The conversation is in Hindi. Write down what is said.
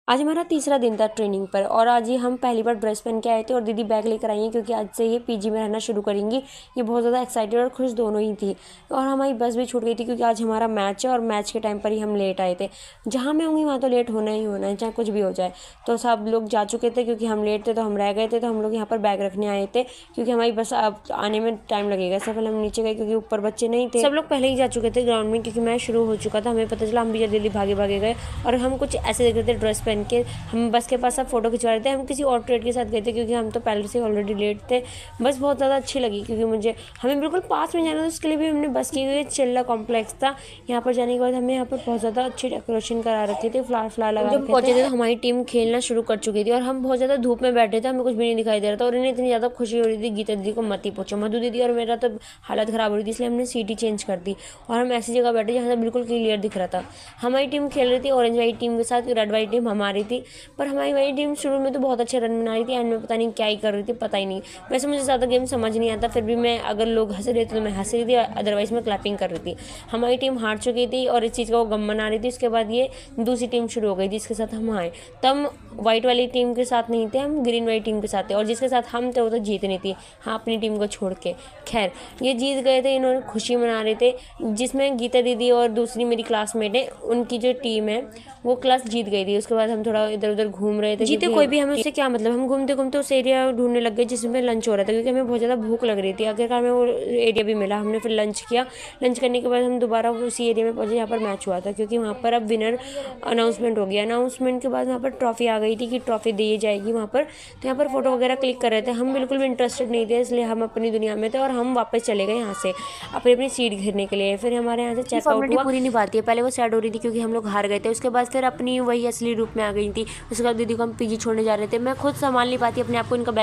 आज हमारा तीसरा दिन था ट्रेनिंग पर और आज ही हम पहली बार ड्रेस पहन के आए थे और दीदी बैग लेकर आई हैं क्योंकि आज से ये पीजी में रहना शुरू करेंगी। ये बहुत ज़्यादा एक्साइटेड और खुश दोनों ही थी। और हमारी बस भी छूट गई थी क्योंकि आज हमारा मैच है और मैच के टाइम पर ही हम लेट आए थे। जहाँ मैं होंगी वहाँ तो लेट होना ही होना है, चाहे कुछ भी हो जाए। तो सब लोग जा चुके थे क्योंकि हम लेट थे तो हम रह गए थे। तो हम लोग यहाँ पर बैग रखने आए थे क्योंकि हमारी बस अब आने में टाइम लगेगा। इससे पहले हम नीचे गए क्योंकि ऊपर बच्चे नहीं थे। सब लोग पहले ही जा चुके थे ग्राउंड में क्योंकि मैच शुरू हो चुका था। हमें पता चला, हम भी जल्दी जल्दी भागे भागे गए और हम कुछ ऐसे देख रहे थे ड्रेस पहन के। हम बस के पास सब फोटो खिंचवा रहे थे। हम किसी और ट्रेड के साथ गए थे क्योंकि हम तो पहले से ऑलरेडी लेट थे। बस बहुत ज़्यादा अच्छी लगी क्योंकि हमें बिल्कुल पास में जाना था, उसके लिए भी हमने बस की हुई। चिल्ला कॉम्प्लेक्स था। यहाँ पर जाने के बाद हमें यहाँ पर बहुत ज़्यादा अच्छी डेकोरेशन करा रखी थी, फ्लावर लगा रखे थे। पहुंचे थे तो हमारी टीम खेलना शुरू कर चुकी थी और हम बहुत ज़्यादा धूप में बैठे थे, हमें कुछ भी नहीं दिखाई दे रहा था। और इन्हें इतनी ज़्यादा खुशी हो रही थी, गीता दीदी को मत ही पूछो। मधु दीदी और मेरा तो हालत ख़राब हो रही थी, इसलिए हमने सीटी चेंज कर दी और हम ऐसी जगह बैठे जहाँ से बिल्कुल क्लियर दिख रहा था। हमारी टीम खेल रही थी ऑरेंज वाइट टीम के साथ, रेड वाइट टीम हमारी थी। पर हमारी वाइट टीम शुरू में तो बहुत अच्छे रन बना रही थी, एंड में पता नहीं क्या ही कर रही थी, पता ही नहीं। वैसे मुझे ज़्यादा गेम समझ नहीं आता, फिर भी मैं अगर लोग हंस रहे थे तो मैं हंस रही थी, अदरवाइज मैं क्लैपिंग कर रही थी। हमारी टीम हार चुकी थी और इस चीज़ का वो गम मना रही थी। उसके बाद ये दूसरी टीम शुरू हो गई जिसके साथ हम आए। तब वाइट वाली टीम के साथ नहीं थे, हम ग्रीन वाली टीम के साथ थे और जिसके साथ हम थे वो तो जीतनी थी, हाँ, अपनी टीम को छोड़ के। खैर, ये जीत गए थे, इन्होंने खुशी मना रहे थे, जिसमें गीता दीदी और दूसरी मेरी क्लासमेट है, उनकी जो टीम है वो क्लास जीत गई थी। उसके बाद हम थोड़ा इधर उधर घूम रहे थे। जीते कोई भी, हमें उससे क्या मतलब। हम घूमते घूमते उस एरिया ढूंढने लग गए जिसमें लंच हो रहा था क्योंकि हमें बहुत ज़्यादा भूख लग रही थी। आखिरकार हमें वो एरिया भी मिला, हमने फिर लंच किया। लंच करने के बाद हम दोबारा उसी एरिया में पहुंचे जहाँ पर मैच हुआ था क्योंकि वहाँ पर अब विनर अनाउंसमेंट हो गया। अनाउंसमेंट के बाद वहाँ पर ट्रॉफी आ गई थी कि ट्रॉफी दी जाएगी वहाँ पर। तो यहाँ पर फोटो वगैरह क्लिक कर रहे थे। हम बिल्कुल भी इंटरेस्टेड नहीं थे, इसलिए हम अपनी दुनिया में थे और हम वापस चले गए यहाँ से अपनी अपनी सीट घेरने के लिए। फिर हमारे यहाँ से चेकआउट हुआ। पूरी नहीं पाती है, पहले वो सैड हो रही थी क्योंकि हम लोग हार गए थे। उसके बाद फिर अपनी वही असली रूप में आ गई थी। उसके बाद दीदी को हम पीजी छोड़ने जा रहे थे। मैं खुद संभाल नहीं पाती अपने आप को, इनका बैग